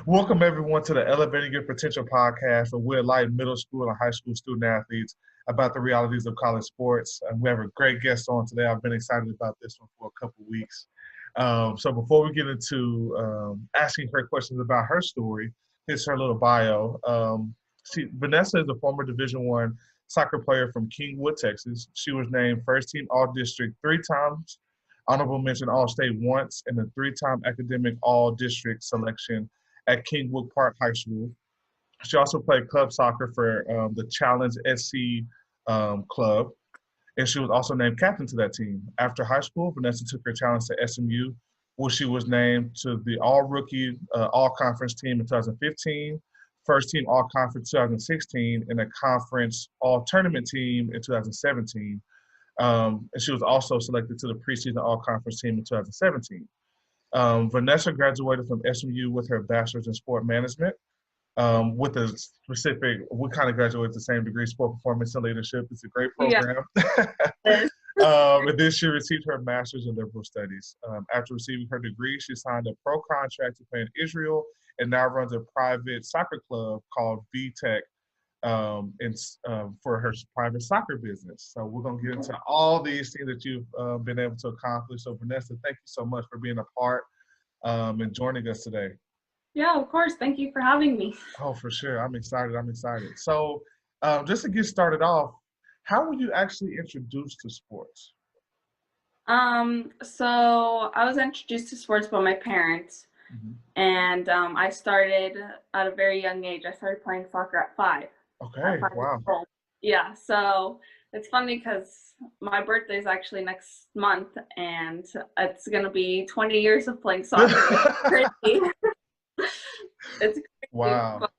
Welcome everyone to the Elevating Your Potential podcast, where we're like middle school and high school student athletes about the realities of college sports. And we have a great guest on today. I've been excited about this one for a couple weeks. So before we get into asking her questions about her story, here's her little bio. Vanessa is a former Division I soccer player from Kingwood, Texas. She was named first team All-District 3 times, honorable mention All-State once, and a 3-time academic All-District selection at Kingwood Park High School. She also played club soccer for the Challenge SC club, and she was also named captain to that team. After high school, Vanessa took her talents to SMU, where she was named to the All-Rookie AllConference team in 2015, first team AllConference 2016, and a conference All-Tournament team in 2017. And she was also selected to the preseason All-Conference team in 2017. Vanessa graduated from SMU with her bachelor's in sport management with a specific, we kind of graduated the same degree, sport performance and leadership. It's a great program. Yeah. And then she received her master's in liberal studies. After receiving her degree, she signed a pro contract to play in Israel and now runs a private soccer club called VTech for her private soccer business. So we're going to get into all these things that you've been able to accomplish. So Vanessa, thank you so much for being a part and joining us today. Yeah, of course. Thank you for having me. Oh, for sure. I'm excited. So just to get started off, how were you actually introduced to sports? So I was introduced to sports by my parents. Mm-hmm. And I started at a very young age. I started playing soccer at 5. Okay, wow. Yeah, so it's funny because my birthday is actually next month, and it's going to be 20 years of playing soccer. It's crazy. It's crazy. Wow. But,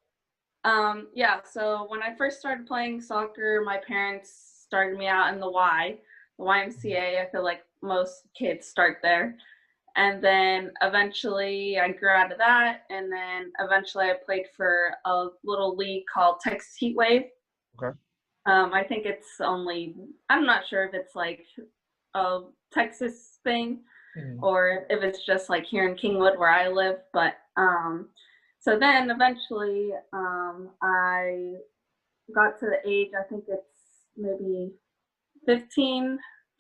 yeah, so when I first started playing soccer, my parents started me out in the YMCA. I feel like most kids start there. And then eventually I grew out of that. And then eventually I played for a little league called Texas Heat Wave. Okay. I think it's I'm not sure if it's like a Texas thing or if it's just like here in Kingwood where I live. But so then eventually I got to the age, I think it's maybe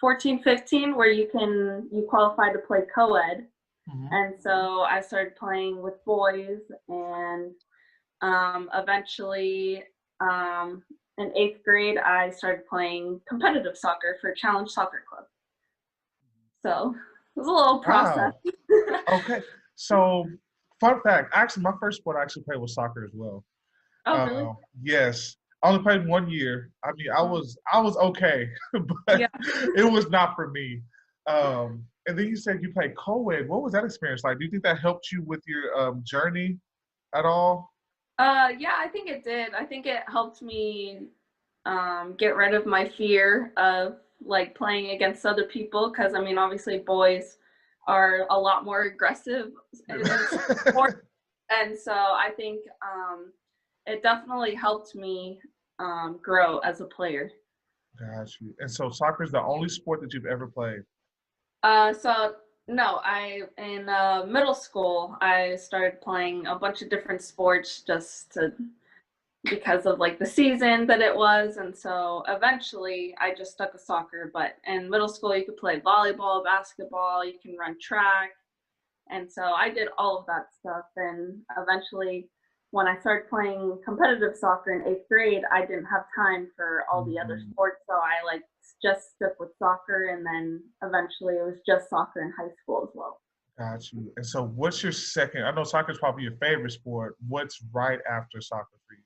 14, 15, where you qualify to play co-ed. Mm-hmm. And so I started playing with boys, and eventually in 8th grade, I started playing competitive soccer for Challenge Soccer Club. So it was a little process. Wow. Okay. So fun fact, actually my first sport I actually played was soccer as well. Oh, really? Yes. I only played 1 year. I mean, I was okay, but yeah. It was not for me. And then you said you played co-ed. What was that experience like? Do you think that helped you with your journey at all? Yeah, I think it did. I think it helped me get rid of my fear of like playing against other people, because I mean, obviously boys are a lot more aggressive in sport, and so I think it definitely helped me grow as a player. Got you. And so soccer is the only sport that you've ever played? So no, in middle school, I started playing a bunch of different sports because of like the season that it was. And so eventually I just stuck with soccer, but in middle school, you could play volleyball, basketball, you can run track. And so I did all of that stuff. And eventually, when I started playing competitive soccer in 8th grade, I didn't have time for all the other sports. So I like just stuck with soccer. And then eventually it was just soccer in high school as well. Got you. And so what's your second, I know soccer is probably your favorite sport. What's right after soccer for you?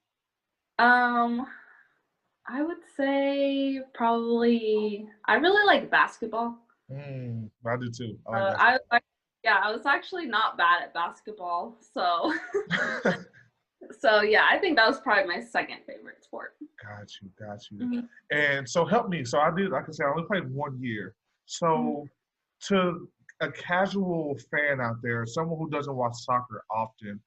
I would say probably, I really like basketball. I do too. I was actually not bad at basketball. So So yeah, I think that was probably my second favorite sport. Got you. Mm-hmm. And so help me. So I did, like I said, I only played 1 year. So to a casual fan out there, someone who doesn't watch soccer often,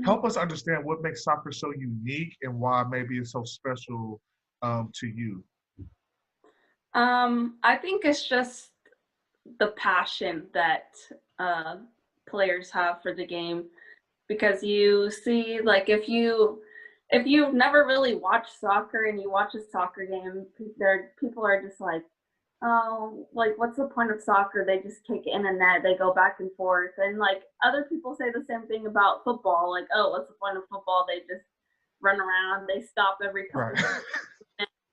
help us understand what makes soccer so unique and why maybe it's so special to you. I think it's just the passion that players have for the game. because you see, like, if you've never really watched soccer and you watch a soccer game, people are just like, oh, like, what's the point of soccer? They just kick in a net, they go back and forth. And like other people say the same thing about football, like, oh, what's the point of football? They just run around, they stop every couple Right.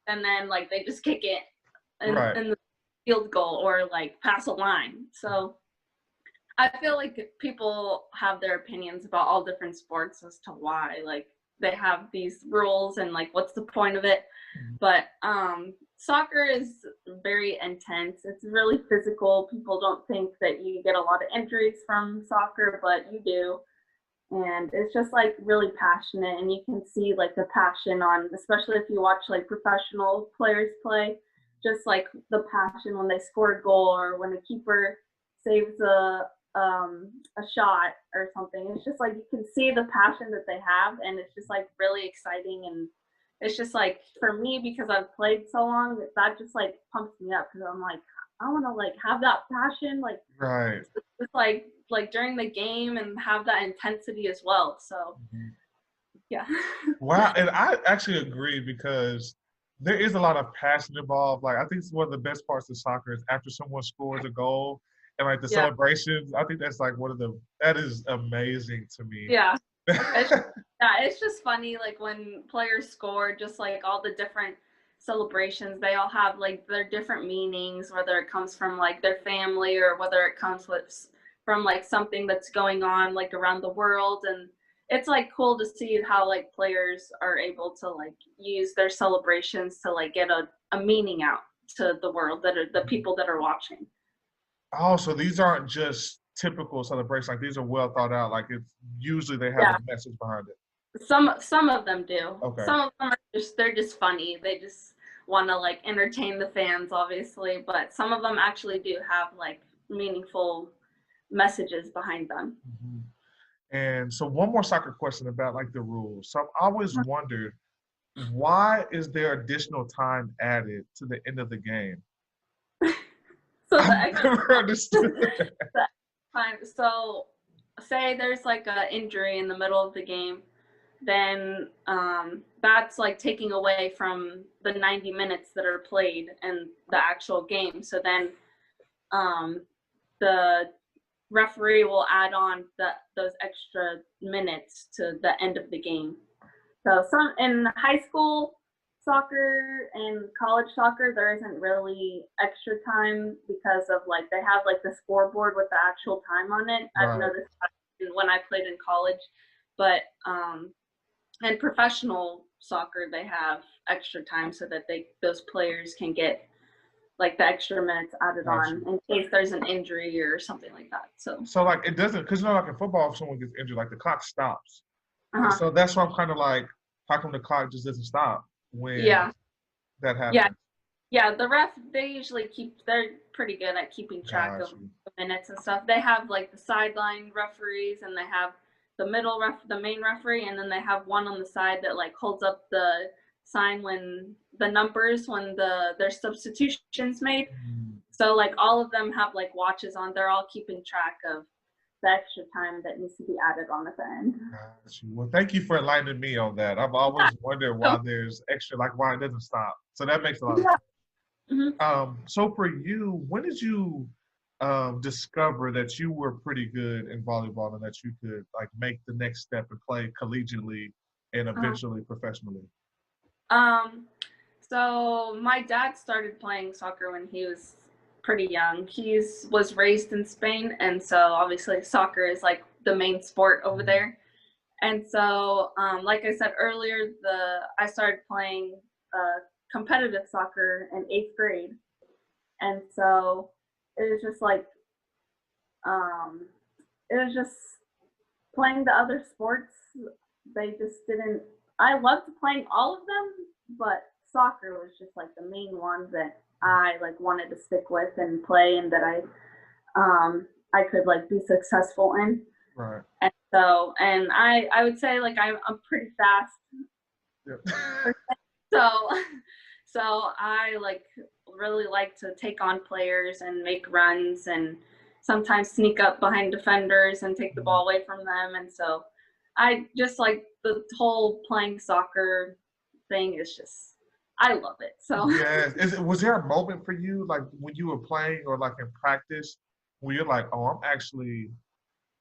and then like they just kick it in Right. the field goal or like pass a line. So I feel like people have their opinions about all different sports as to why like they have these rules and like what's the point of it. But soccer is very intense. It's really physical. People don't think that you get a lot of injuries from soccer, but you do. And it's just like really passionate, and you can see like the passion on, especially if you watch like professional players play, just like the passion when they score a goal or when a keeper saves a shot or something. It's just like you can see the passion that they have, and it's just like really exciting. And it's just like for me, because I've played so long, that just like pumps me up because I'm like, I want to like have that passion, like Right. just like during the game and have that intensity as well. So yeah. Wow. And I actually agree because there is a lot of passion involved. Like, I think it's one of the best parts of soccer is after someone scores a goal and like the Yeah. celebrations. I think that's like that is amazing to me. Yeah. It's just funny, like when players score, just like all the different celebrations, they all have like their different meanings, whether it comes from like their family or whether it comes from like something that's going on like around the world. And it's like cool to see how like players are able to like use their celebrations to like get a meaning out to the world, that are the people that are watching. Oh, so these aren't just typical celebrations. Like, these are well thought out. Like, it's usually they have Yeah. a message behind it. Some of them do. Okay. Some of them are they're just funny. They just want to like entertain the fans, obviously, but some of them actually do have like meaningful messages behind them. And so one more soccer question about like the rules. So I've always wondered, why is there additional time added to the end of the game? So the I've extra never understood that. time. So say there's like a injury in the middle of the game, then that's like taking away from the 90 minutes that are played in the actual game. So then the referee will add on those extra minutes to the end of the game. So some in high school soccer and college soccer, there isn't really extra time because of like they have like the scoreboard with the actual time on it. Right. I've noticed that when I played in college, but in professional soccer they have extra time so that those players can get like the extra minutes added on in case there's an injury or something like that. So like it doesn't, because like in football, if someone gets injured, like the clock stops. And so that's why I'm kind of like, how come the clock just doesn't stop when that happens? Yeah, the ref, they're pretty good at keeping track of the minutes and stuff. They have like the sideline referees, and they have the main referee, and then they have one on the side that like holds up the sign when the numbers, when there's substitutions made. So like all of them have like watches on. They're all keeping track of the extra time that needs to be added on at the end. Well, thank you for enlightening me on that. I've always wondered why there's extra, like why it doesn't stop. So that makes a lot of sense. So for you, when did you discover that you were pretty good in volleyball and that you could like make the next step and play collegiately and eventually professionally? So my dad started playing soccer when he was pretty young. He was raised in Spain, and so obviously soccer is like the main sport over there. And so, like I said earlier, I started playing competitive soccer in 8th grade, and so it was just like it was just playing the other sports. They just didn't. I loved playing all of them, but soccer was just like the main one that I like wanted to stick with and play, and that I could like be successful in. Right. And so, and I would say like I'm pretty fast. Yep. So I like really like to take on players and make runs and sometimes sneak up behind defenders and take the ball away from them. And so I just like the whole playing soccer thing is just, I love it. So Yes. Was there a moment for you, like when you were playing or like in practice, where you're like, oh, I'm actually,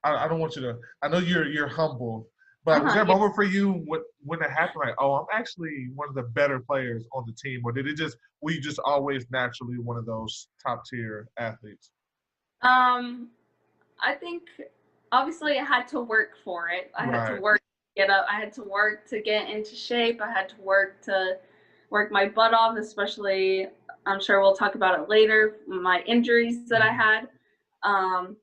I don't want you to, I know you're humble, but was there a yeah. moment for you when it happened, like, oh, I'm actually one of the better players on the team, or did it just, were you just always naturally one of those top tier athletes? Um, I think obviously I had to work for it. I had to Right. work to get up. I had to work to get into shape. I had to work my butt off, especially I'm sure we'll talk about it later, my injuries that I Mhm. had. Um,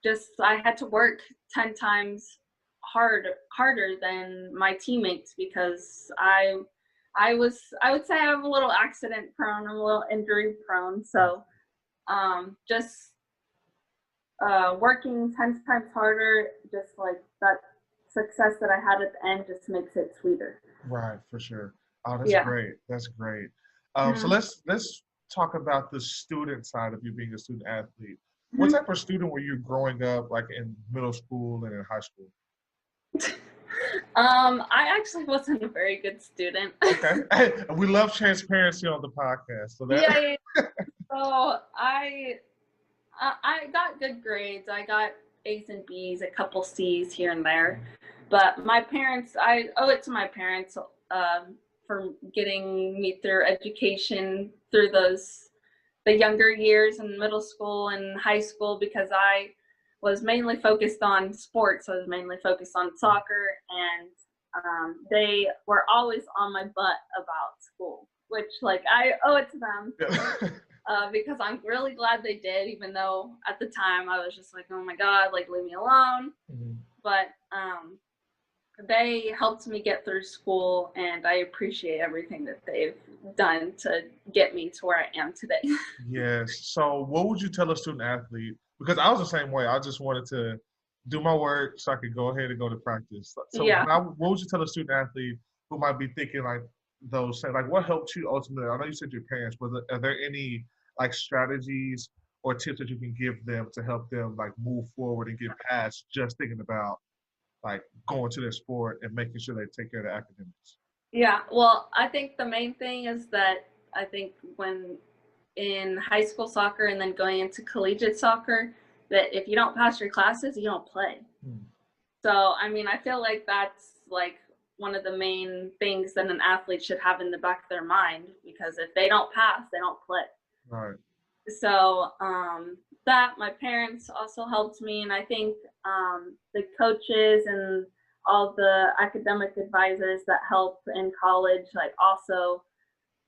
just I had to work 10 times harder than my teammates because I would say I'm a little accident prone, I'm a little injury prone. So just working 10 times harder, just like that success that I had at the end just makes it sweeter. Right, for sure. Oh, that's Yeah. great. That's great. So Mhm. let's talk about the student side of you being a student athlete. What Mhm. type of student were you growing up, like in middle school and in high school? I actually wasn't a very good student. Okay. Hey, we love transparency on the podcast. So that Yeah, yeah. So I got good grades. I got A's and B's, a couple C's here and there. But my parents, I owe it to my parents for getting me through education through the younger years in middle school and high school because I was mainly focused on sports. I was mainly focused on soccer, and they were always on my butt about school, which like I owe it to them yeah. because I'm really glad they did, even though at the time I was just like, oh my God, like leave me alone. Mhm. But they helped me get through school, and I appreciate everything that they've done to get me to where I am today. Yes. So what would you tell a student athlete? Because I was the same way. I just wanted to do my work so I could go ahead and go to practice. So Yeah. what would you tell a student athlete who might be thinking like those things? Like what helped you ultimately? I know you said your parents, but are there any like strategies or tips that you can give them to help them like move forward and get past just thinking about like going to their sport and making sure they take care of the academics? Yeah. Well, I think the main thing is that I think when in high school soccer and then going into collegiate soccer, that if you don't pass your classes, you don't play. Hmm. So, I mean, I feel like that's like one of the main things that an athlete should have in the back of their mind because if they don't pass, they don't play. Right. So, that my parents also helped me, and I think the coaches and all the academic advisors that help in college, like, also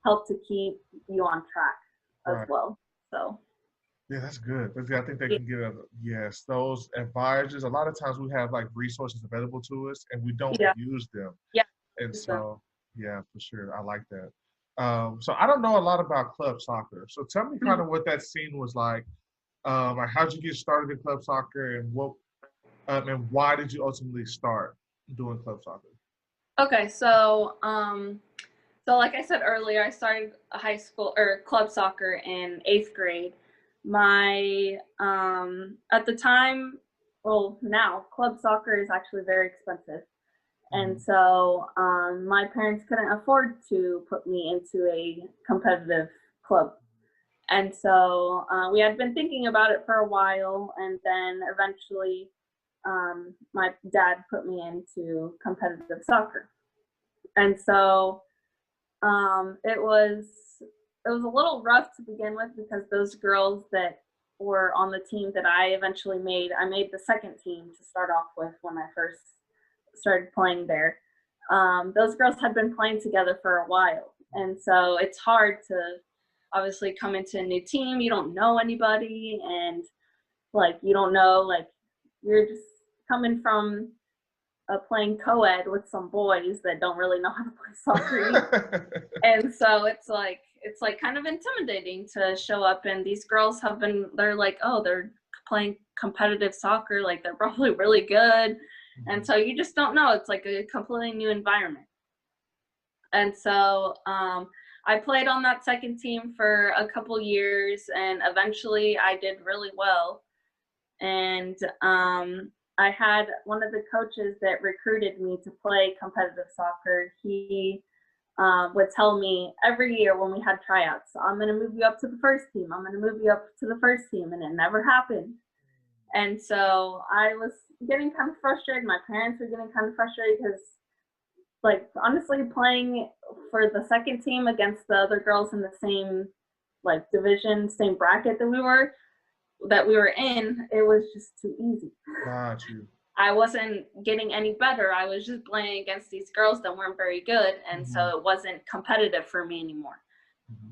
help to keep you on track as Right. well. So, Yeah, that's good. That's good. I think they yeah, can get a yes. Those advisors. A lot of times we have like resources available to us, and we don't yeah, use them. yeah. And So, so, yeah, for sure, I like that. So I don't know a lot about club soccer. So tell me kind mhm. of what that scene was like. Like how'd you get started in club soccer, and what and why did you ultimately start doing club soccer? Okay, so like I said earlier, I started a high school or club soccer in 8th grade. My at the time, well now club soccer is actually very expensive, and Mhm. so my parents couldn't afford to put me into a competitive club. And so we had been thinking about it for a while, and then eventually my dad put me into competitive soccer. And so it was a little rough to begin with because those girls that were on the team that I eventually made, I made the second team to start off with when I first started playing there. Those girls had been playing together for a while, and so it's hard to obviously come into a new team. You don't know anybody, and like you don't know like you're just coming from playing co-ed with some boys that don't really know how to play soccer either. And so it's like kind of intimidating to show up, and these girls have been they're like, oh, they're playing competitive soccer, like they're probably really good. And Mhm. so you just don't know. It's like a completely new environment. And so I played on that second team for a couple years, and eventually I did really well. And I had one of the coaches that recruited me to play competitive soccer. He would tell me every year when we had tryouts, I'm going to move you up to the first team. I'm going to move you up to the first team. And it never happened. And so I was getting kind of frustrated. My parents were getting kind of frustrated because, like, honestly, playing for the second team against the other girls in the same, like, division, same bracket that we were in, it was just too easy. Got you. I wasn't getting any better. I was just playing against these girls that weren't very good, and so it wasn't competitive for me anymore.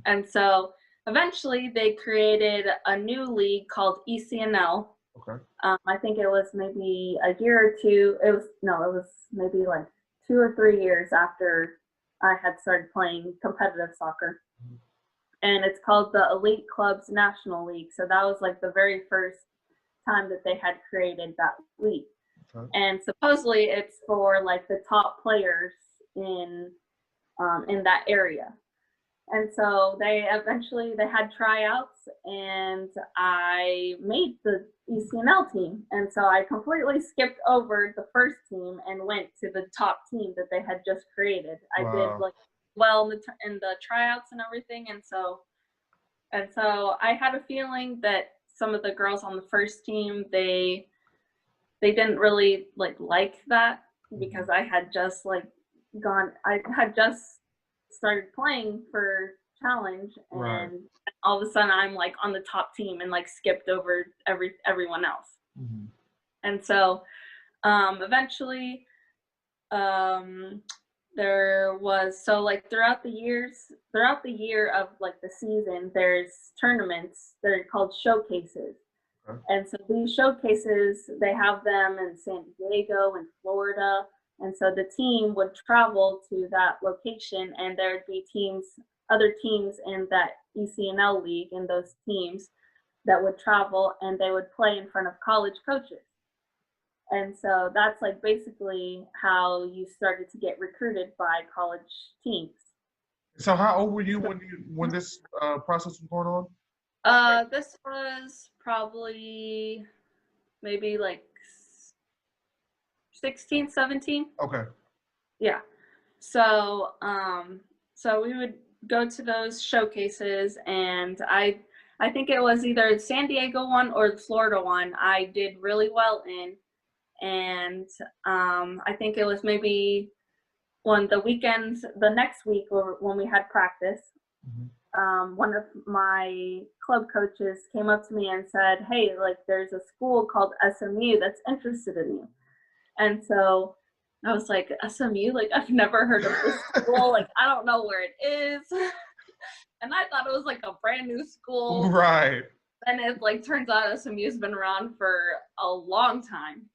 And so eventually they created a new league called ECNL. Okay. I think it was maybe a year or two. It was maybe like 2 or 3 years after I had started playing competitive soccer. And it's called the Elite Clubs National League. So that was like the very first time that they had created that league. Okay. And supposedly it's for like the top players in that area. And so they had tryouts, and I made the ECNL team. And so I completely skipped over the first team and went to the top team that they had just created. I did like well in the tryouts and everything. And so I had a feeling that some of the girls on the first team, they didn't really like that, because I had just started playing for challenge, and all of a sudden I'm like on the top team and like skipped over everyone else. And so eventually there was, so like throughout the year of like the season, there's tournaments that are called showcases. And so these showcases, they have them in San Diego and Florida. And so the team would travel to that location, and there'd be other teams in that ECNL league, and those teams that would travel, and they would play in front of college coaches. And so that's like basically how you started to get recruited by college teams. So how old were you when this process was going on? This was probably maybe like 16, 17. Okay. Yeah. So so we would go to those showcases, and I think it was either the San Diego one or the Florida one I did really well in. And I think it was maybe the next week when we had practice, one of my club coaches came up to me and said, "Hey, like there's a school called SMU that's interested in you." And so I was like, SMU? Like, I've never heard of this school. Like, I don't know where it is. And I thought it was like a brand new school. Right. And it like turns out SMU's been around for a long time.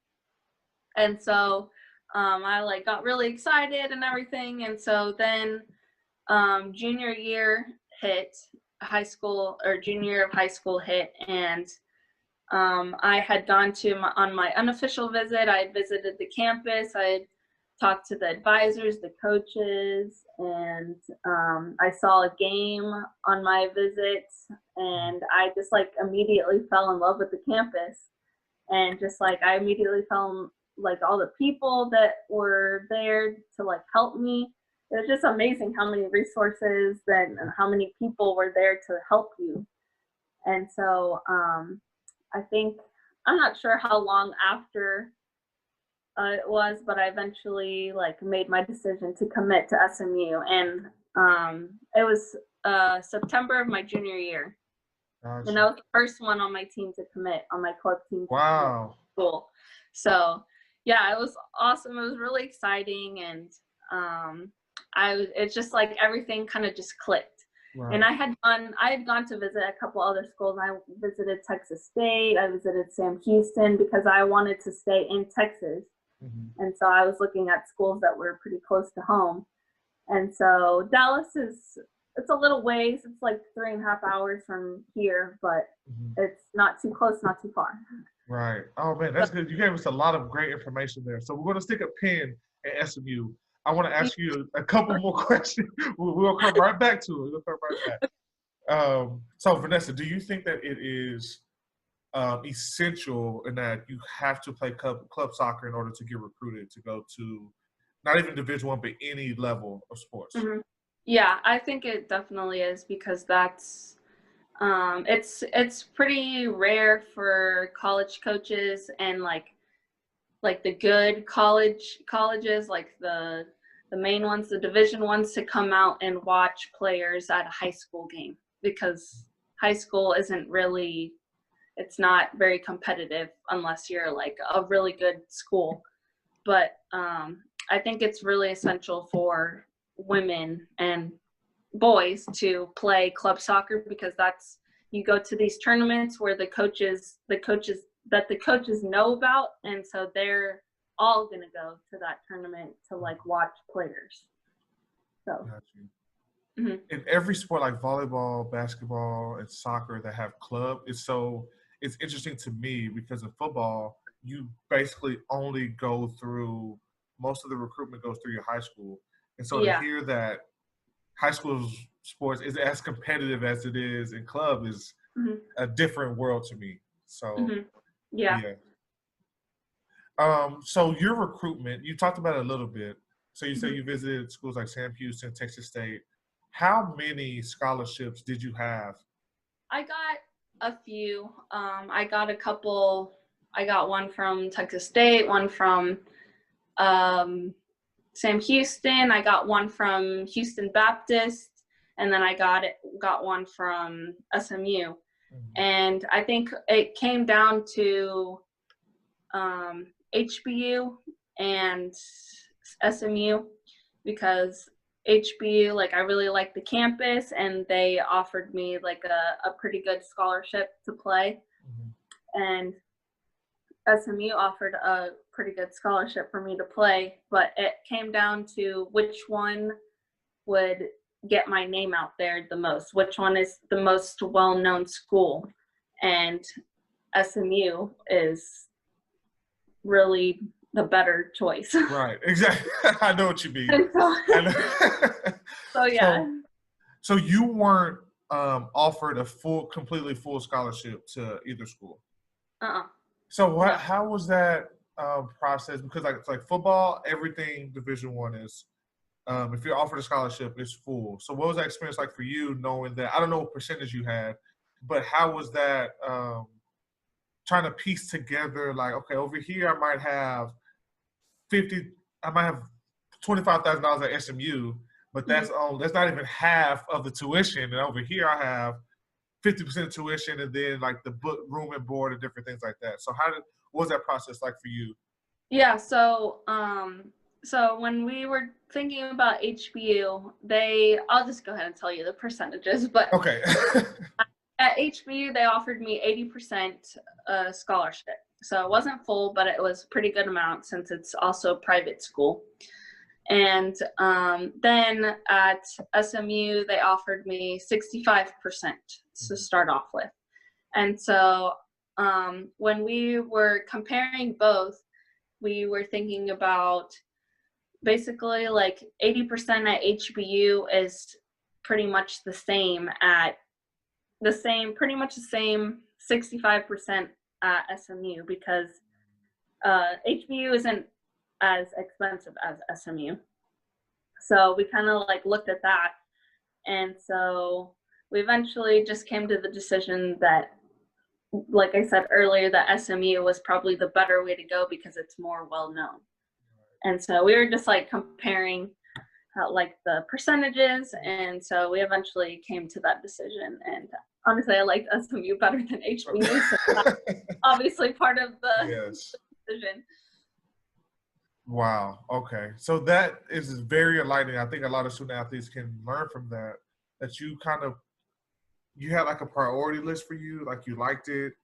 And so I like got really excited and everything. And so then junior year hit, junior year of high school hit, and I had gone on my unofficial visit. I had visited the campus. I had talked to the advisors, the coaches, and I saw a game on my visit, and I just like immediately fell in love with the campus. And just like I immediately fell in like all the people that were there to like help me. It was just amazing how many resources and how many people were there to help you. And so I think, I'm not sure how long after it was, but I eventually like made my decision to commit to SMU, and it was September of my junior year. Gotcha. And I was the first one on my team to commit, on my club team. Wow. Cool. So yeah, it was awesome. It was really exciting, and it's just like everything kind of just clicked. Right. And I had gone to visit a couple other schools. I visited Texas State. I visited Sam Houston because I wanted to stay in Texas. And so I was looking at schools that were pretty close to home. And so Dallas it's a little ways. It's like 3.5 hours from here, but it's not too close, not too far. Right. Oh man, that's good. You gave us a lot of great information there. So we're going to stick a pin at SMU. I want to ask you a couple more questions. We'll come right back to it. We'll come right back. So Vanessa, do you think that it is essential in that you have to play club soccer in order to get recruited to go to not even Division I, but any level of sports. Mm-hmm. Yeah, I think it definitely is, because that's it's pretty rare for college coaches and like the good colleges, like the main ones, the Division ones, to come out and watch players at a high school game, because high school isn't really, it's not very competitive unless you're like a really good school. But I think it's really essential for women and boys to play club soccer, because that's, you go to these tournaments where the coaches that the coaches know about, and so they're all gonna go to that tournament to like watch players. So in every sport like volleyball, basketball, and soccer that have club, it's interesting to me, because in football you basically only go through, most of the recruitment goes through your high school, and so to hear that high school sports is as competitive as it is in club is a different world to me. So yeah. So your recruitment, you talked about it a little bit. So you say you visited schools like Sam Houston, Texas State. How many scholarships did you have? I got a few. I got a couple. I got one from Texas State, one from Sam Houston. I got one from Houston Baptist, and then I got one from SMU. And I think it came down to HBU and SMU, because HBU, like, I really liked the campus, and they offered me like a pretty good scholarship to play. And SMU offered a pretty good scholarship for me to play, but it came down to which one would get my name out there the most, which one is the most well-known school. And SMU is really the better choice. Right, exactly. I know what you mean. So yeah. So you weren't offered a completely full scholarship to either school? So how was that process? Because it's like football, everything Division I is, if you're offered a scholarship, it's full. So what was that experience like for you, knowing that, I don't know what percentage you had, but how was that trying to piece together, like, okay, over here I might have $25,000 at SMU, but that's not even half of the tuition, and over here I have 50% tuition, and then like the book, room and board, and different things like that. So what was that process like for you? Yeah, so when we were thinking about HBU, I'll just go ahead and tell you the percentages, but okay. At HBU, they offered me 80% scholarship. So it wasn't full, but it was a pretty good amount since it's also a private school. And then at SMU, they offered me 65% to start off with. And so when we were comparing both, we were thinking about basically like 80% at HBU is pretty much the same pretty much the same 65% at SMU, because HBU isn't as expensive as SMU. So we kind of like looked at that, and so we eventually just came to the decision that, like I said earlier, that SMU was probably the better way to go because it's more well known. And so we were just like comparing like the percentages, and so we eventually came to that decision. And honestly, I liked SMU better than HBU, so that's obviously part of the decision. Wow. Okay. So that is very enlightening. I think a lot of student athletes can learn from that you had like a priority list for you, like you liked it,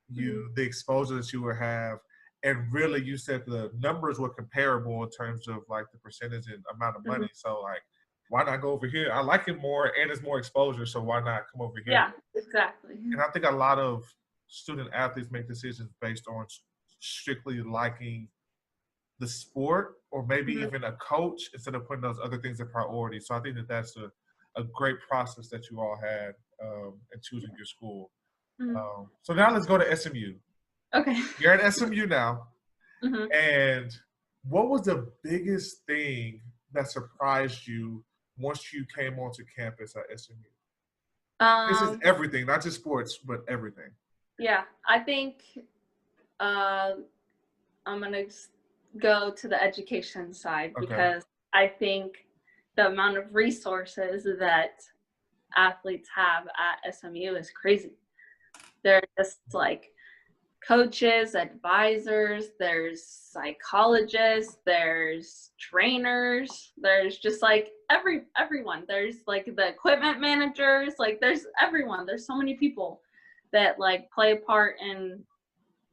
the exposure that you would have, and really you said the numbers were comparable in terms of like the percentage and amount of money. So like, why not go over here? I like it more, and it's more exposure, so why not come over here? Yeah, exactly. And I think a lot of student athletes make decisions based on strictly liking the sport, or maybe even a coach, instead of putting those other things in priority. So I think that's a great process that you all had in choosing your school. Mhm. So now let's go to SMU. Okay. You're at SMU now. Mhm. And what was the biggest thing that surprised you once you came onto campus at SMU? This is Um, everything, not just sports, but everything. yeah, I think uh, I'm gonna go to the education side Okay. because I think the amount of resources that athletes have at SMU is crazy. They're just like coaches, advisors, there's psychologists, there's trainers, there's just like everyone. There's like the equipment managers, like there's everyone. There's so many people that like play a part in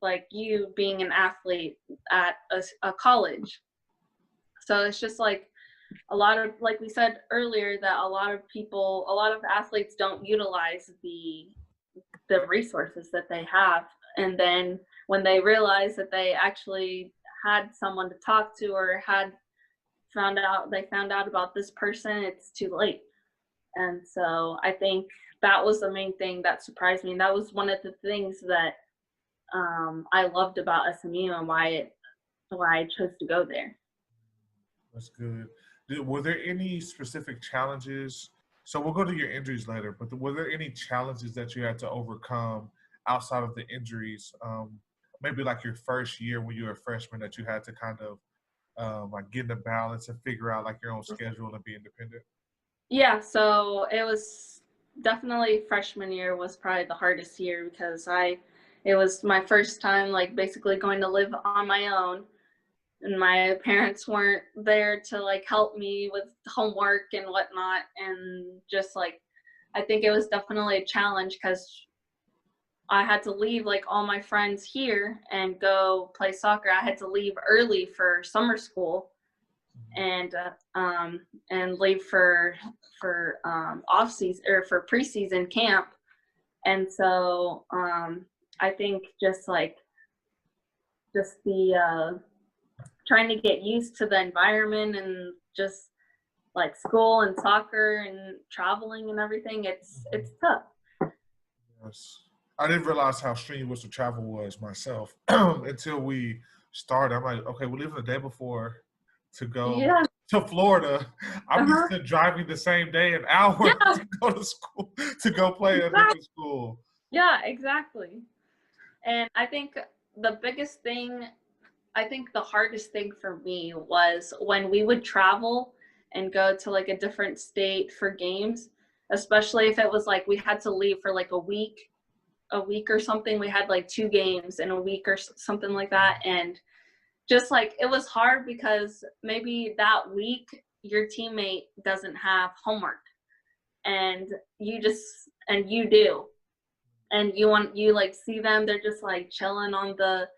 like you being an athlete at a college. So it's just like a lot of, like we said earlier, that a lot of people, a lot of athletes don't utilize the resources that they have. And then when they realize that they actually had someone to talk to or had found out about this person, it's too late. And so I think that was the main thing that surprised me. That was one of the things that I loved about SMU and why I chose to go there. That's good. Were there any specific challenges? So we'll go to your injuries later, but were there any challenges that you had to overcome outside of the injuries? Maybe like your first year when you were a freshman that you had to kind of like get in the balance and figure out like your own schedule and be independent? Yeah, so it was definitely freshman year was probably the hardest year because it was my first time like basically going to live on my own, and my parents weren't there to like help me with homework and whatnot, and just like I think it was definitely a challenge because I had to leave like all my friends here and go play soccer. I had to leave early for summer school and leave for off season or for preseason camp. And so I think just the trying to get used to the environment and just like school and soccer and traveling and everything, it's tough. Yes. I didn't realize how strenuous the travel was myself until we started. I'm like, okay, we're leaving the day before to go Yeah. to Florida. I'm used Uh-huh. to driving the same day an hour Yeah. to go to school, to go play at Exactly. different school. Yeah, exactly. And I think the biggest thing, I think the hardest thing for me was when we would travel and go to like a different state for games, especially if it was like we had to leave for like a week or something. We had like 2 games in a week or something like that. And just like it was hard because maybe that week your teammate doesn't have homework and you do, and you like see them, they're just like chilling on the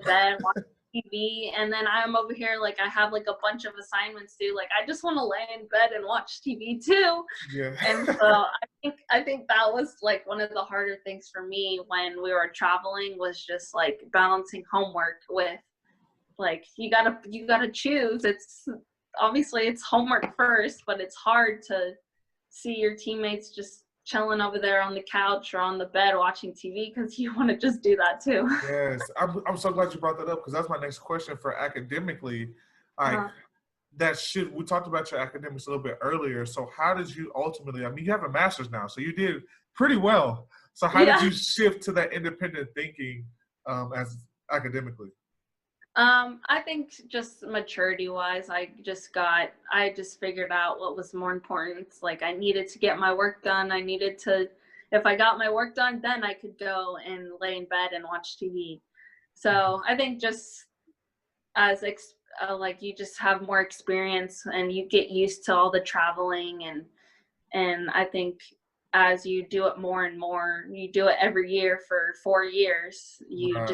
bed watching TV, and then I'm over here like I have like a bunch of assignments due. Like I just want to lay in bed and watch TV too. Yeah. And so I think that was like one of the harder things for me when we were traveling, was just like balancing homework with like you gotta choose. It's obviously it's homework first, but it's hard to see your teammates just chilling over there on the couch or on the bed watching TV because you want to just do that too. Yes. I'm so glad you brought that up because that's my next question for academically. Like, Uh, we talked about your academics a little bit earlier. So how did you ultimately, I mean, you have a master's now, so you did pretty well. So how did yeah. you shift to that independent thinking as academically? I think just maturity wise, I just figured out what was more important. It's like I needed to get my work done. If I got my work done, then I could go and lay in bed and watch TV. So I think just like you just have more experience and you get used to all the traveling, and I think as you do it more and more, you do it every year for 4 years, Right.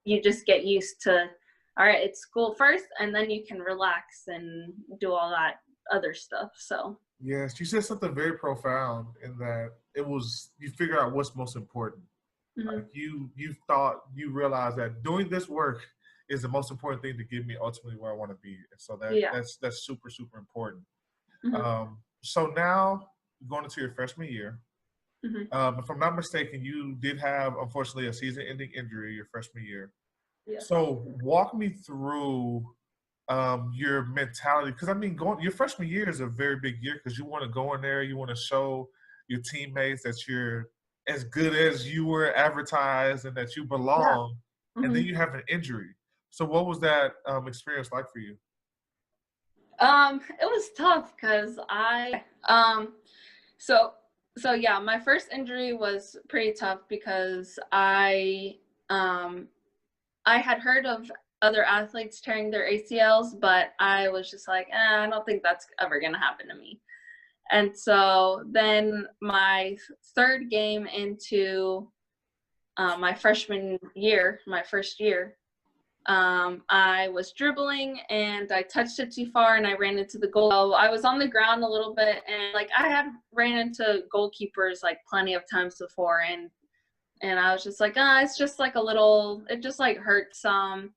you just get used to, all right, it's school first and then you can relax and do all that other stuff. So Yes, you said something very profound in that it was you figure out what's most important. mhm. Like you realize that doing this work is the most important thing to get me ultimately where I want to be. And so Yeah. that's super, super important. Hmm. So now going into your freshman year, If I'm not mistaken, you did have, unfortunately, a season-ending injury your freshman year. Yeah. So walk me through your mentality, because I mean, your freshman year is a very big year because you want to go in there, you want to show your teammates that you're as good as you were advertised and that you Yeah. belong, and then you have an injury. So what was that experience like for you? It was tough because so yeah, my first injury was pretty tough because I had heard of other athletes tearing their ACLs, but I was just like, I don't think that's ever gonna happen to me. And so then my third game into my freshman year, my first year, I was dribbling and I touched it too far and I ran into the goal. So I was on the ground a little bit, and like I had ran into goalkeepers like plenty of times before, and I was just like, it's just like a little, it just like hurts some,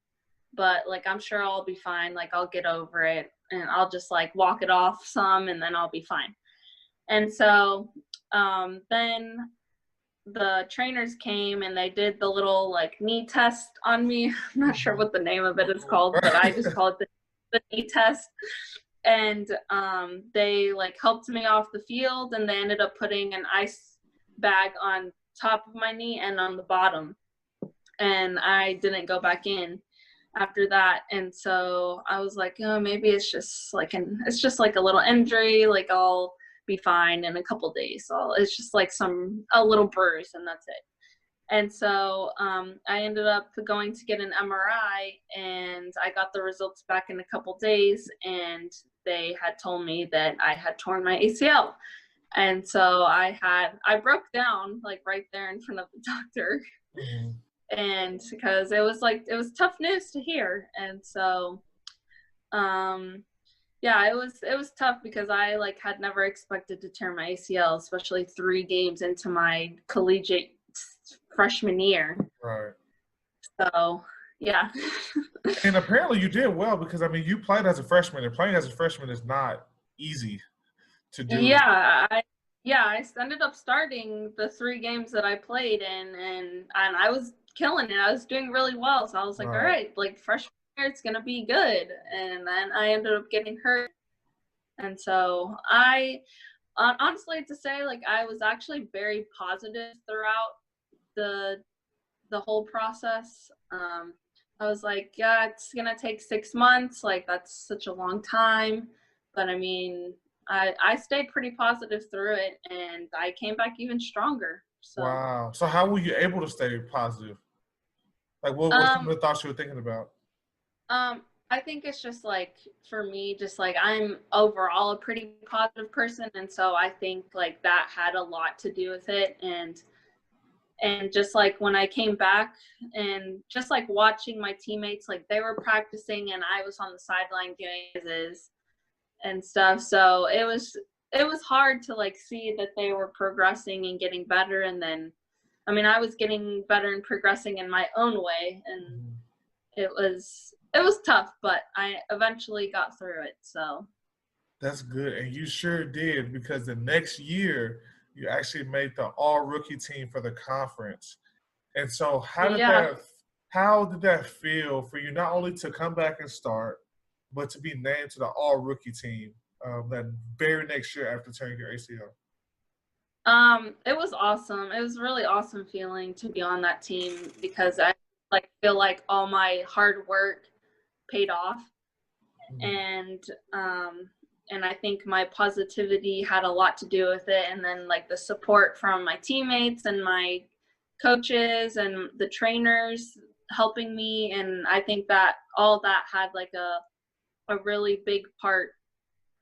but like I'm sure I'll be fine. Like I'll get over it and I'll just like walk it off some and then I'll be fine. And so then the trainers came and they did the little like knee test on me. I'm not sure what the name of it is called, but I just call it the knee test. And they like helped me off the field, and they ended up putting an ice bag on top of my knee and on the bottom. And I didn't go back in after that. And so I was like, oh, maybe it's just like a little injury. Like I'll be fine in a couple days. So it's just like a little bruise and that's it. And so I ended up going to get an MRI, and I got the results back in a couple days, and they had told me that I had torn my ACL. And so I broke down like right there in front of the doctor. Mm-hmm. And because it was tough news to hear. And so yeah, it was tough because I like had never expected to tear my ACL, especially 3 games into my collegiate freshman year. Right. So yeah. And apparently you did well, because I mean, you played as a freshman, and playing as a freshman is not easy to do. I ended up starting the 3 games that I played in, and I was killing it. I was doing really well. So I was like, all right, like freshman year, it's gonna be good. And then I ended up getting hurt. And so I honestly to say, like I was actually very positive throughout the whole process. I was like, yeah, it's gonna take 6 months. Like that's such a long time. But I mean, I stayed pretty positive through it, and I came back even stronger. So Wow. So how were you able to stay positive? Like what were some of the thoughts you were thinking about? I think it's just like for me, just like I'm overall a pretty positive person, and so I think like that had a lot to do with it. And just like when I came back and just like watching my teammates, like they were practicing and I was on the sideline doing this and stuff. So it was hard to like see that they were progressing and getting better. And then, I mean, I was getting better and progressing in my own way. And it was tough, but I eventually got through it. So that's good. And you sure did, because the next year you actually made the all-rookie team for the conference. And so how did that feel for you, not only to come back and start, but to be named to the all-rookie team that very next year after tearing your ACL? It was awesome. It was a really awesome feeling to be on that team, because I like feel like all my hard work paid off. And I think my positivity had a lot to do with it. And then like the support from my teammates and my coaches and the trainers helping me. And I think that all that had like a really big part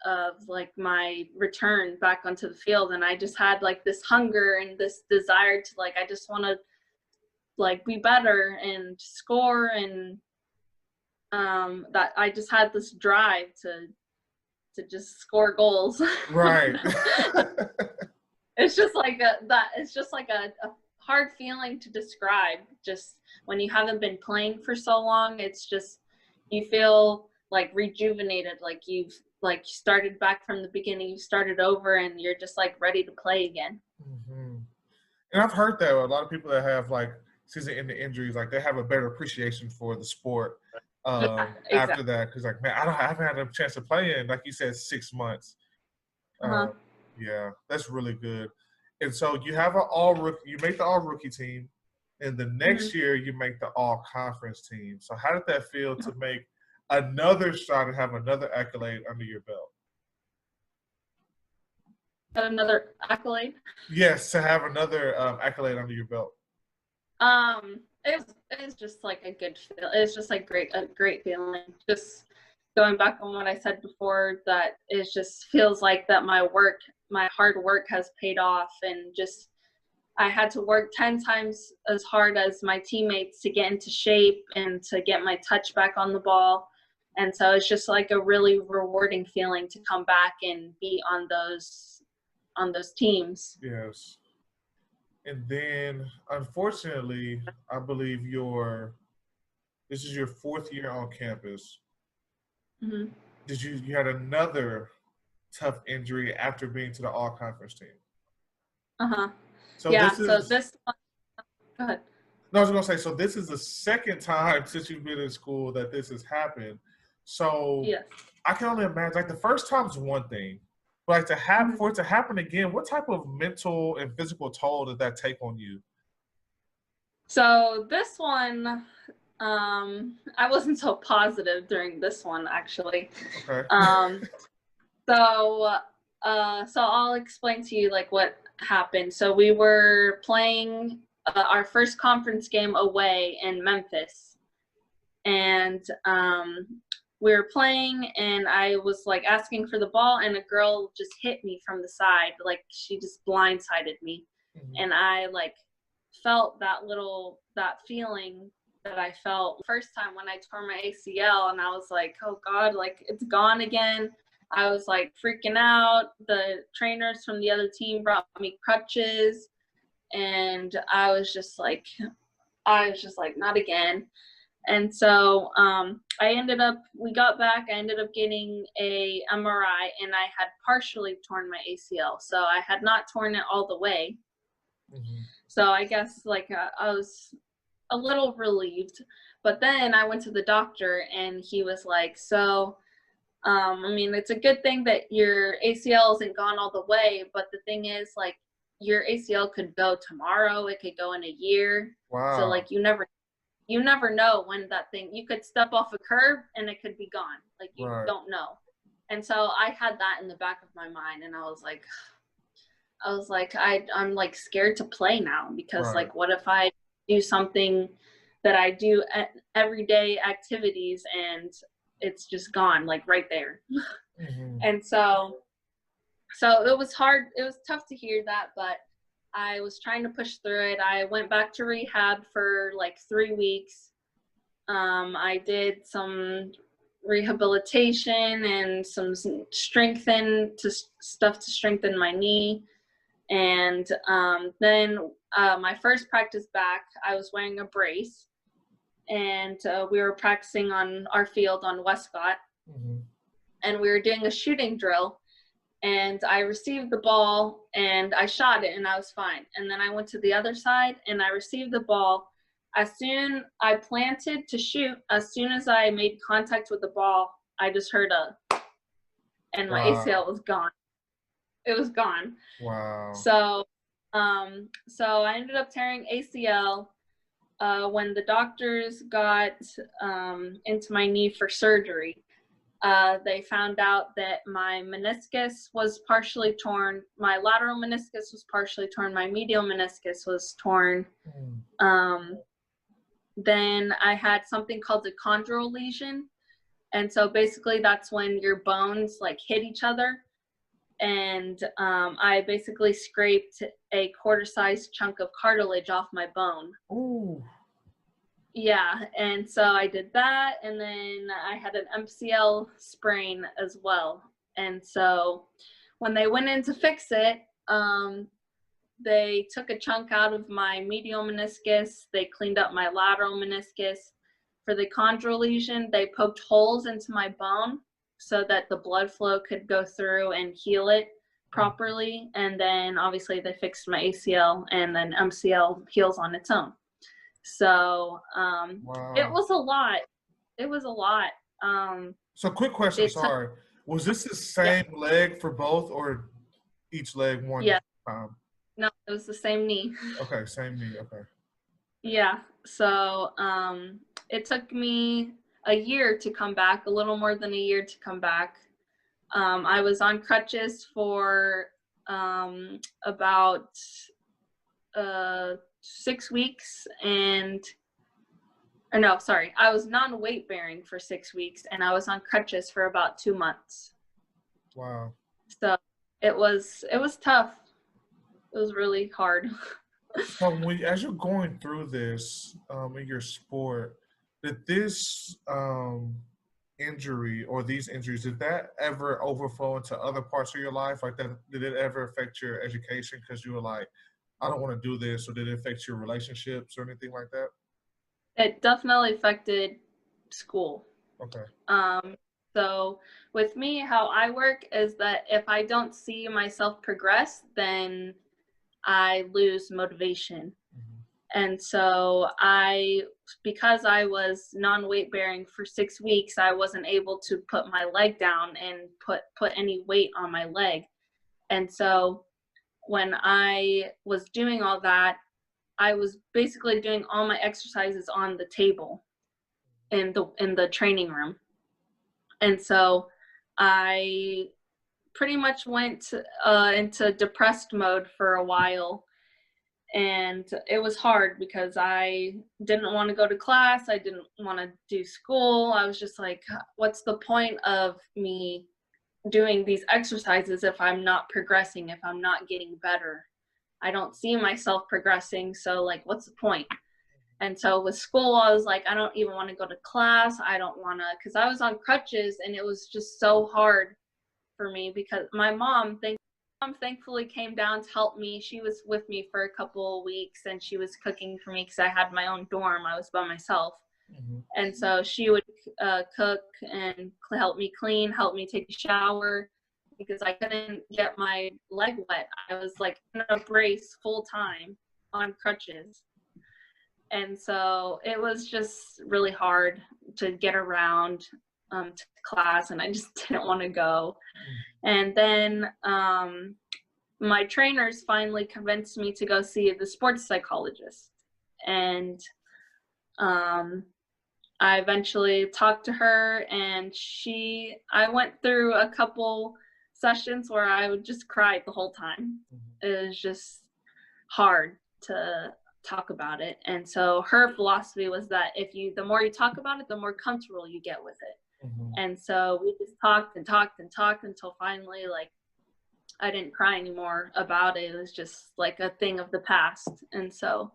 of like my return back onto the field. And I just had like this hunger and this desire to like, I just want to like be better and score. And that I just had this drive to just score goals. Right. It's just like a hard feeling to describe. Just when you haven't been playing for so long, it's just you feel like rejuvenated, like you've started back from the beginning, you started over, and you're just like ready to play again. And I've heard that a lot of people that have like season-ending injuries, like they have a better appreciation for the sport Yeah, after exactly. that. Because like, man, I haven't had a chance to play in, like you said, 6 months. Uh-huh. Yeah, that's really good. And so you have an all rookie. You make the all rookie team, and the Hmm. next year you make the all conference team. So how did that feel to make another shot and have another accolade under your belt? Got another accolade. Yes, to have another accolade under your belt. It was just like a good feel. It was just like a great feeling. Just going back on what I said before, that it just feels like that my hard work has paid off, and just I had to work 10 times as hard as my teammates to get into shape and to get my touch back on the ball. And so it's just like a really rewarding feeling to come back and be on those teams. Yes. And then, unfortunately, I believe this is your 4th year on campus. Hmm. You had another tough injury after being to the all conference team? Uh-huh. So Yeah, this so is this one, go ahead. no, I was gonna say, so this is the second time since you've been in school that this has happened. So Yes. I can only imagine, like the first time's one thing, but like Mhm. for it to happen again, what type of mental and physical toll did that take on you? So this one, I wasn't so positive during this one actually. Okay. Um, so so I'll explain to you like what happened. So we were playing our first conference game away in Memphis, and we were playing, and I was like asking for the ball, and a girl just hit me from the side, like she just blindsided me, Mhm. and I like felt that feeling that I felt first time when I tore my ACL, and I was like, oh God, like it's gone again. I was like freaking out. The trainers from the other team brought me crutches, and I was just like, not again. And so we got back, I ended up getting a MRI, and I had partially torn my ACL. So I had not torn it all the way. Mhm. So I guess like I was a little relieved. But then I went to the doctor, and he was like, so, I mean, it's a good thing that your ACL isn't gone all the way. But the thing is, like, your ACL could go tomorrow, it could go in a year. So, Wow. like, you never know when that thing, you could step off a curb and it could be gone. Like, you Right. don't know. And so I had that in the back of my mind, and I'm like scared to play now, because Right. like, what if I do something that I do at everyday activities and it's just gone, like right there. Mhm. And so it was hard. It was tough to hear that, but I was trying to push through it. I went back to rehab for like 3 weeks. I did some rehabilitation and some stuff to strengthen my knee. And then my first practice back, I was wearing a brace, and we were practicing on our field on Westcott, Mhm. and we were doing a shooting drill. And I received the ball and I shot it, and I was fine. And then I went to the other side and I received the ball. As soon I planted to shoot, as soon as I made contact with the ball, I just heard and my ACL Wow. was gone. It was gone. Wow. So, so I ended up tearing ACL. When the doctors got into my knee for surgery, they found out that my meniscus was partially torn. My lateral meniscus was partially torn. My medial meniscus was torn. Mm. Um, then I had something called a chondral lesion. And so basically that's when your bones like hit each other. And I basically scraped a quarter-sized chunk of cartilage off my bone. Ooh. Yeah, and so I did that, and then I had an MCL sprain as well. And so when they went in to fix it, they took a chunk out of my medial meniscus. They cleaned up my lateral meniscus. For the chondral lesion, they poked holes into my bone so that the blood flow could go through and heal it properly. And then obviously they fixed my ACL, and then MCL heals on its own. So it Wow. was a lot. It was a lot. So quick question, It took, sorry. Was this the yeah, same leg for both or each leg one yeah, time? no, it was the same knee. Okay, same knee. Okay. Yeah. So it took me a year to come back, a little more than a year to come back. I was on crutches for about 6 weeks, or no, sorry, I was non-weight bearing for 6 weeks, and I was on crutches for about 2 months. Wow. So it was tough. It was really hard. So as you're going through this in your sport, did this injury or these injuries, did that ever overflow into other parts of your life? Like that, did it ever affect your education because you were like, I don't want to do this, or did it affect your relationships or anything like that? It definitely affected school. Okay. So with me, how I work is that if I don't see myself progress, then I lose motivation. Mm-hmm. And so because I was non-weight bearing for 6 weeks, I wasn't able to put my leg down and put any weight on my leg. And so when I was doing all that, I was basically doing all my exercises on the table in the training room. And so I pretty much went into depressed mode for a while. And it was hard because I didn't want to go to class. I didn't want to do school. I was just like, what's the point of me doing these exercises if I'm not progressing, if I'm not getting better? I don't see myself progressing. So, like, what's the point? And so with school, I was like, I don't even want to go to class. I don't want to, because I was on crutches, and it was just so hard for me because my mom thankfully came down to help me. She was with me for a couple of weeks, and she was cooking for me because I had my own dorm. I was by myself. Mm-hmm. And so she would cook and help me clean, help me take a shower because I couldn't get my leg wet. I was like in a brace full time on crutches. And so it was just really hard to get around to class, and I just didn't want to go. And then my trainers finally convinced me to go see the sports psychologist. And I eventually talked to her, and I went through a couple sessions where I would just cry the whole time. It was just hard to talk about it. And so her philosophy was that the more you talk about it, the more comfortable you get with it. Mm-hmm. And so we just talked and talked and talked until finally, like, I didn't cry anymore about it. It was just like a thing of the past. And so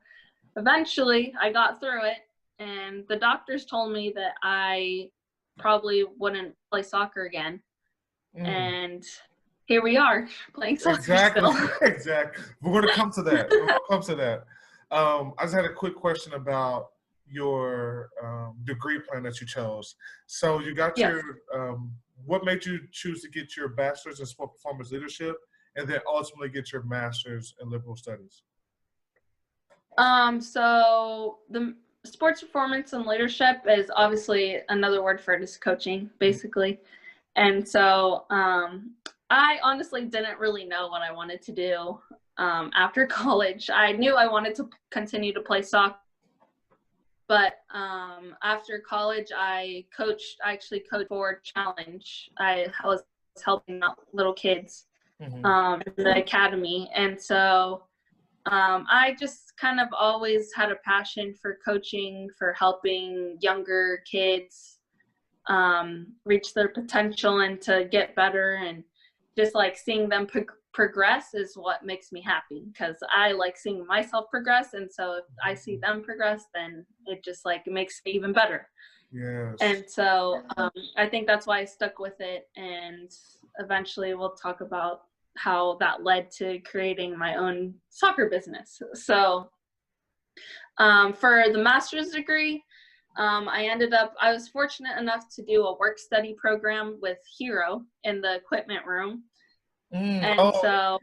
eventually I got through it, and the doctors told me that I probably wouldn't play soccer again. And here we are playing soccer Exactly. still. Exactly. We're going to come to that. We're going to come to that. I just had a quick question about your degree plan that you chose. So you got Yes. what made you choose to get your bachelor's in sport performance leadership and then ultimately get your master's in liberal studies? So the sports performance and leadership is obviously another word for it is coaching, basically. And so I honestly didn't really know what I wanted to do after college. I knew I wanted to continue to play soccer, but after college, I actually coached for Challenge. I was helping out little kids in the academy. And so I just kind of always had a passion for coaching, for helping younger kids reach their potential and to get better, and just like seeing them progress is what makes me happy, because I like seeing myself progress, and so if I see them progress, then it just like makes me even better. Yes. And so I think that's why I stuck with it, and eventually we'll talk about how that led to creating my own soccer business. So for the master's degree, I was fortunate enough to do a work study program with Hero in the equipment room. And Oh, so,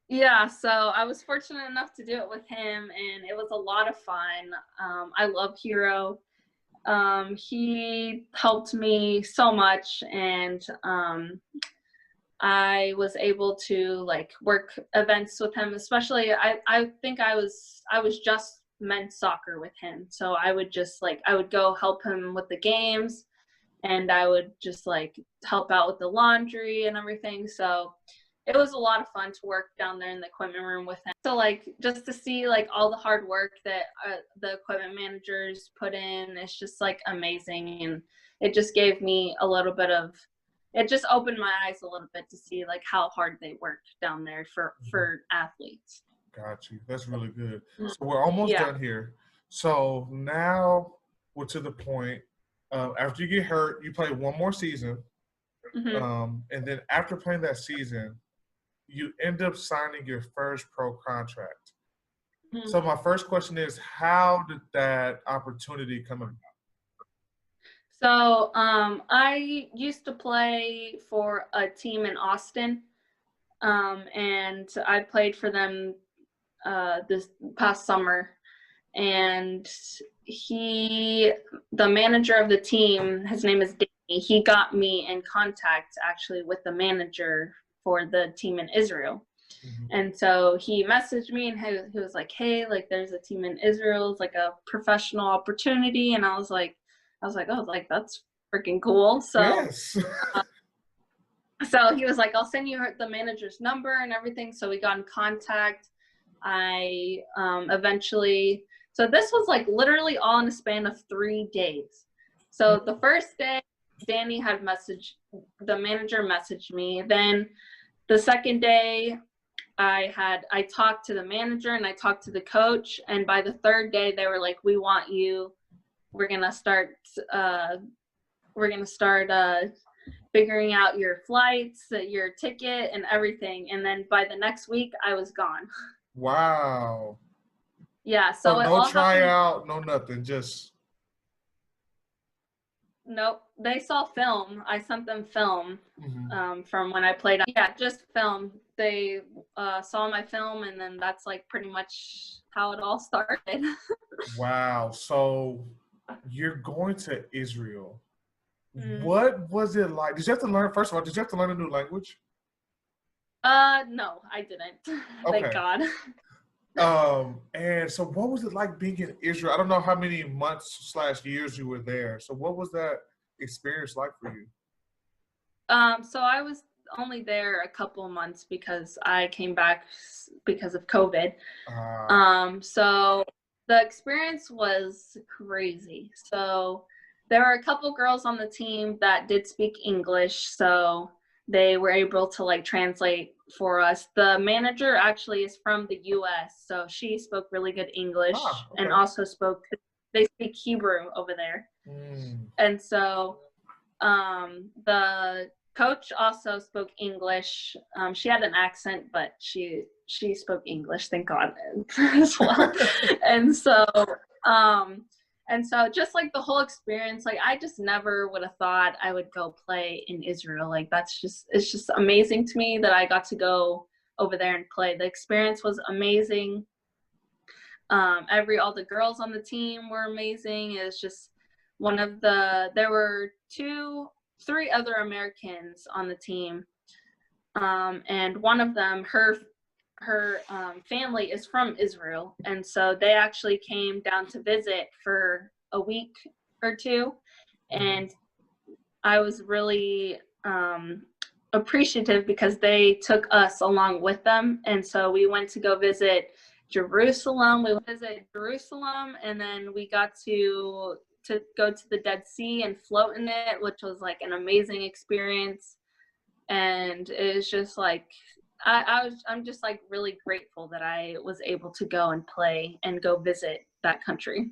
yeah, so I was fortunate enough to do it with him, and it was a lot of fun. I love Hero. He helped me so much, and I was able to like work events with him. Especially, I think I was just men's soccer with him, so I would just like I would go help him with the games, and I would just like help out with the laundry and everything. So it was a lot of fun to work down there in the equipment room with him. So like just to see like all the hard work that the equipment managers put in, it's just like amazing, and it just gave me a little bit of it just opened my eyes a little bit to see like how hard they work down there for athletes. got you. That's really good. So we're almost Yeah. done here. So now we're to the point. After you get hurt, you play one more season, Mm-hmm. and then after playing that season, you end up signing your first pro contract. Mm-hmm. So my first question is, how did that opportunity come about? So I used to play for a team in Austin, and I played for them this past summer. And the manager of the team, his name is Danny, he got me in contact actually with the manager for the team in Israel. Mm-hmm. And so he messaged me, and he was like, hey, like there's a team in Israel, it's like a professional opportunity. And I was like, oh, like that's freaking cool. Yes. So he was like, I'll send you the manager's number and everything. So we got in contact. I eventually, so this was like literally all in a span of 3 days. So the first day, Danny had the manager messaged me. Then the second day, I talked to the manager and I talked to the coach. And by the third day, they were like, we want you. We're gonna start figuring out your flights, your ticket, and everything. And then by the next week, I was gone. Wow. Yeah, So so it no all happened. tryout, no nothing, just. Nope, they saw film. I sent them film Mm-hmm. from when I played. Yeah, just film. They saw my film, and then that's like pretty much how it all started. Wow. So you're going to Israel. Mm. What was it like? Did you have to learn, first of all, did you have to learn a new language? No, I didn't. Thank Okay. God. And so what was it like being in Israel? I don't know how many months/years you were there. So what was that experience like for you? So I was only there a couple of months because I came back because of COVID. So the experience was crazy. So there were a couple girls on the team that did speak English, so they were able to like translate for us. The manager actually is from the US, so she spoke really good English Okay. and also they speak Hebrew over there. And so the coach also spoke English. She had an accent, but she spoke English, thank God, as well. and so um and so just like the whole experience, like I just never would have thought I would go play in Israel. Like it's just amazing to me that I got to go over there and play. The experience was amazing. All the girls on the team were amazing. It was just there were 3 other Americans on the team. And one of them, her family is from Israel. And so they actually came down to visit for a week or 2. And I was really appreciative because they took us along with them. And so we went to go visit Jerusalem. We visited Jerusalem, and then we got to go to the Dead Sea and float in it, which was like an amazing experience. And it was just like I'm just like really grateful that I was able to go and play and go visit that country.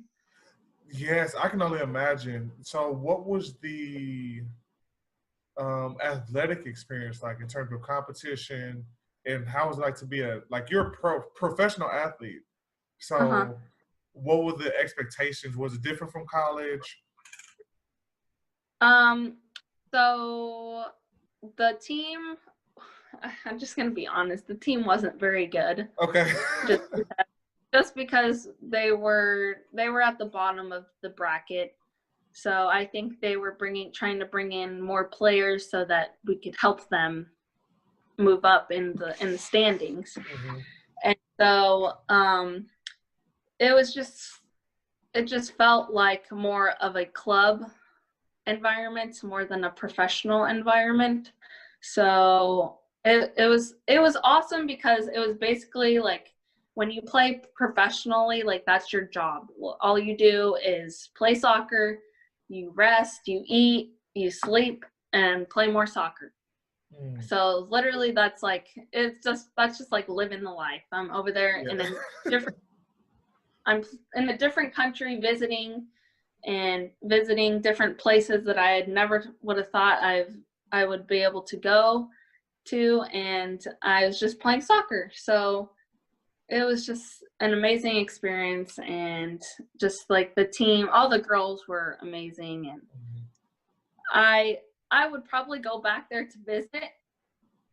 Yes, I can only imagine. So what was the athletic experience like in terms of competition, and how was it like to be you're a professional athlete? Uh-huh. So what were the expectations? Was it different from college? So the team, I'm just gonna be honest. The team wasn't very good. Okay. Just because they were at the bottom of the bracket. So I think they were trying to bring in more players so that we could help them move up in the standings. Mm-hmm. And so it just felt like more of a club environment more than a professional environment. So it was awesome because it was basically like when you play professionally, like that's your job. All you do is play soccer, you rest, you eat, you sleep, and play more soccer. So literally that's just like living the life. I'm over there I'm in a different country visiting different places that I had never would have thought I would be able to go to, and I was just playing soccer. So it was just an amazing experience, and just like the team, all the girls were amazing, and I would probably go back there to visit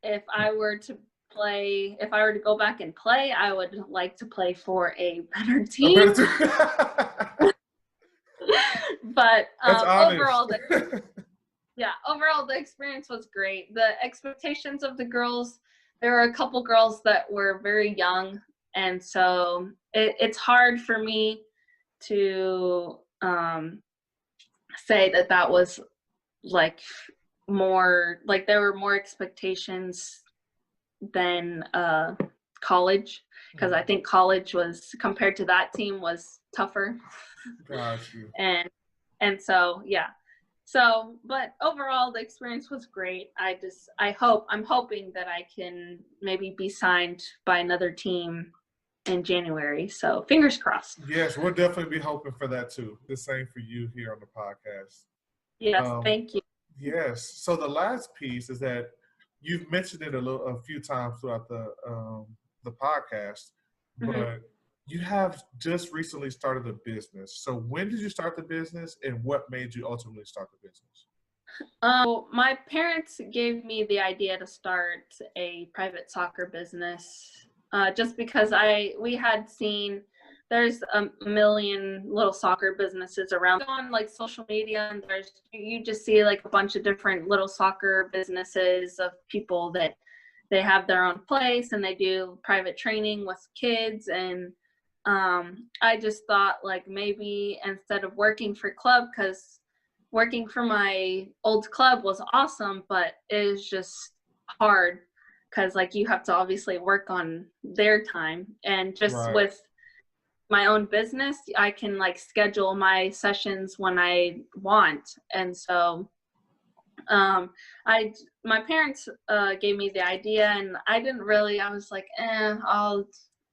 if I were to go back and play. I would like to play for a better team. But overall, overall the experience was great. The expectations of the girls, there were a couple girls that were very young, and so it's hard for me to say that was like more, like there were more expectations than college, because I think college was, compared to that team, was tougher. Got you. And so but overall the experience was great. I'm hoping that I can maybe be signed by another team in January. So fingers crossed. Yes, we'll definitely be hoping for that too. The same for you here on the podcast. Yes, thank you. Yes. So the last piece is that you've mentioned it a few times throughout the podcast, but you have just recently started a business. So when did you start the business, and what made you ultimately start the business? My parents gave me the idea to start a private soccer business, just because we had seen there's a million little soccer businesses around on like social media, and you just see like a bunch of different little soccer businesses of people that they have their own place and they do private training with kids. And I just thought like maybe instead of working for club, because working for my old club was awesome, but it was just hard because like you have to obviously work on their time, and just with my own business, I can like schedule my sessions when I want. And so my parents gave me the idea, and I was like, I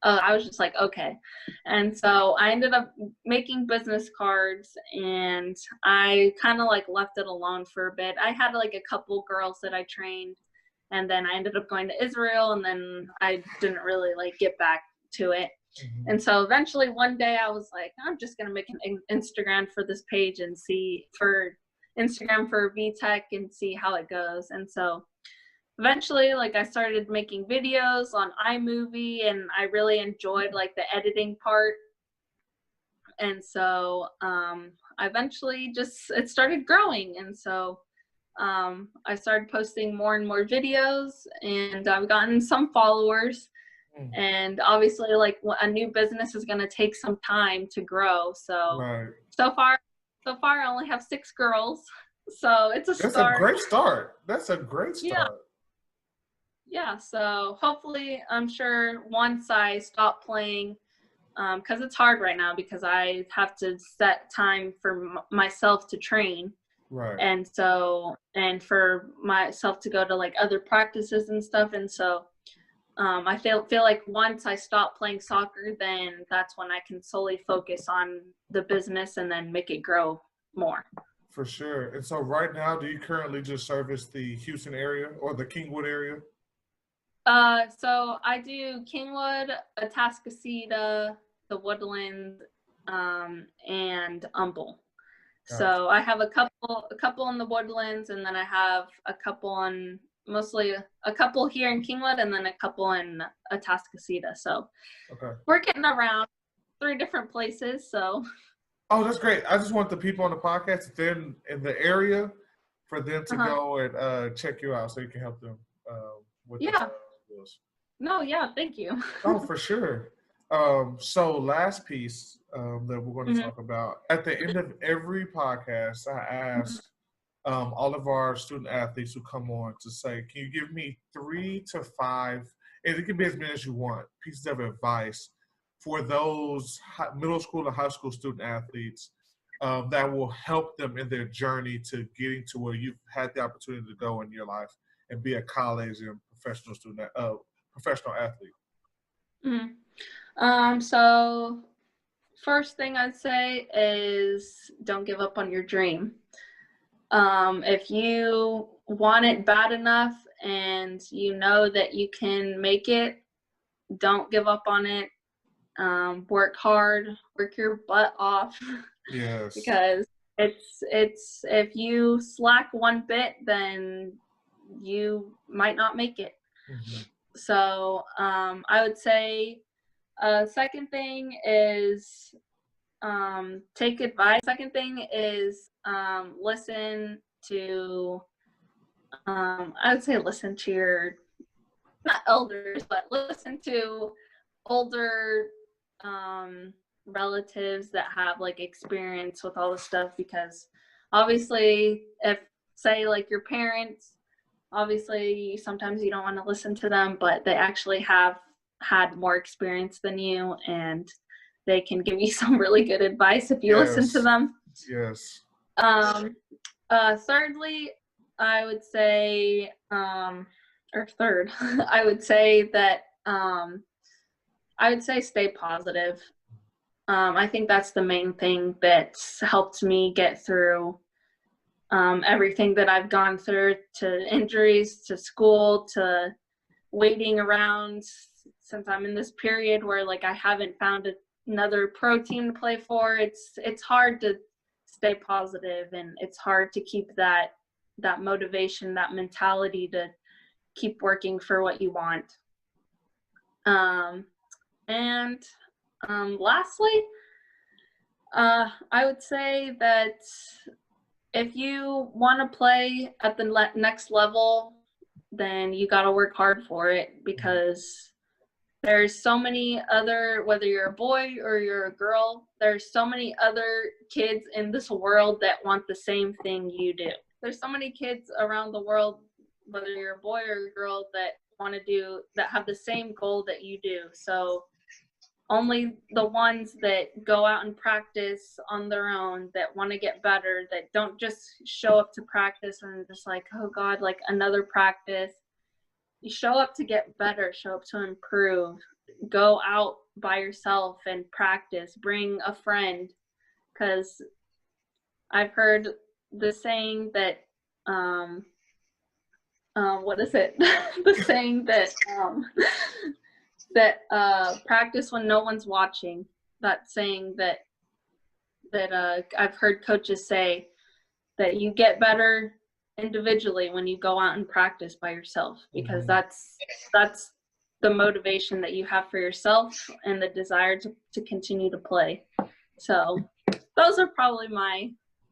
was just like, okay. And so I ended up making business cards, and I kind of like left it alone for a bit. I had like a couple girls that I trained, and then I ended up going to Israel, and then I didn't really like get back to it. And so eventually one day I was like, I'm just going to make an Instagram for this page and see for Instagram for VTech and see how it goes. And so eventually, like, I started making videos on iMovie, and I really enjoyed like the editing part. And so I eventually it started growing. And so I started posting more and more videos, and I've gotten some followers. And obviously, like, a new business is going to take some time to grow. So so far I only have 6 girls. So it's a start. That's a great start. That's a great start. Yeah. So hopefully, I'm sure once I stop playing, because it's hard right now because I have to set time for myself to train. Right. And so, and for myself to go to like other practices and stuff. And so I feel like once I stop playing soccer, then that's when I can solely focus on the business and then make it grow more. For sure. And so right now, do you currently just service the Houston area or the Kingwood area? So I do Kingwood, Atascocita, the Woodlands, and Humble. Gotcha. So I have a couple in the Woodlands, and then I have a couple mostly a couple here in Kingwood and then a couple in Atascocita. So we're getting around 3 different places. So. Oh, that's great. I just want the people on the podcast, if they're in the area, for them to go and check you out so you can help them with the skills. No, yeah, thank you. Oh, for sure. So last piece that we're going to talk about, at the end of every podcast, I ask all of our student athletes who come on to say, can you give me 3 to 5, and it can be as many as you want, pieces of advice for those middle school and high school student athletes that will help them in their journey to getting to where you've had the opportunity to go in your life and be a college and professional athlete? So first thing I'd say is don't give up on your dream. If you want it bad enough and you know that you can make it, don't give up on it. Work hard, work your butt off. Yes. Because it's if you slack one bit, then you might not make it. So I would say second thing is take advice. Second thing is listen to I would say listen to your, not elders, but listen to older relatives that have like experience with all this stuff, because obviously if say like your parents, obviously sometimes you don't want to listen to them, but they actually have had more experience than you and they can give you some really good advice if you listen to them. Yes. Thirdly, I would say or third, I would say that I would say stay positive. I think that's the main thing that's helped me get through everything that I've gone through, to injuries, to school, to waiting around, since I'm in this period where like I haven't found another pro team to play for. It's hard to stay positive, and it's hard to keep that motivation, that mentality to keep working for what you want. And lastly, I would say that if you want to play at the next level, then you got to work hard for it, because there's so many other, whether you're a boy or you're a girl, there's so many other kids in this world that want the same thing you do. There's so many kids around the world, whether you're a boy or a girl, that have the same goal that you do. So only the ones that go out and practice on their own, that want to get better, that don't just show up to practice and just like, oh God, like another practice. You show up to get better, show up to improve, go out by yourself and practice, bring a friend. Because I've heard the saying that, what is it? The saying that, practice when no one's watching. That saying that I've heard coaches say, that you get better individually when you go out and practice by yourself, because that's the motivation that you have for yourself and the desire to continue to play. So those are probably my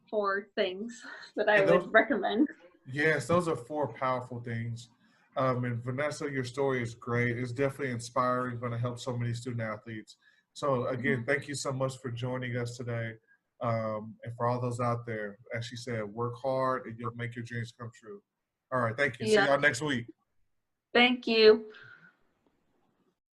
4 things that I would recommend. Yes, those are 4 powerful things. And Vanessa, your story is great. It's definitely inspiring, going to help so many student athletes. So again, thank you so much for joining us today. And for all those out there, as she said, work hard and you'll make your dreams come true. All right, thank you. See y'all next week. Thank you.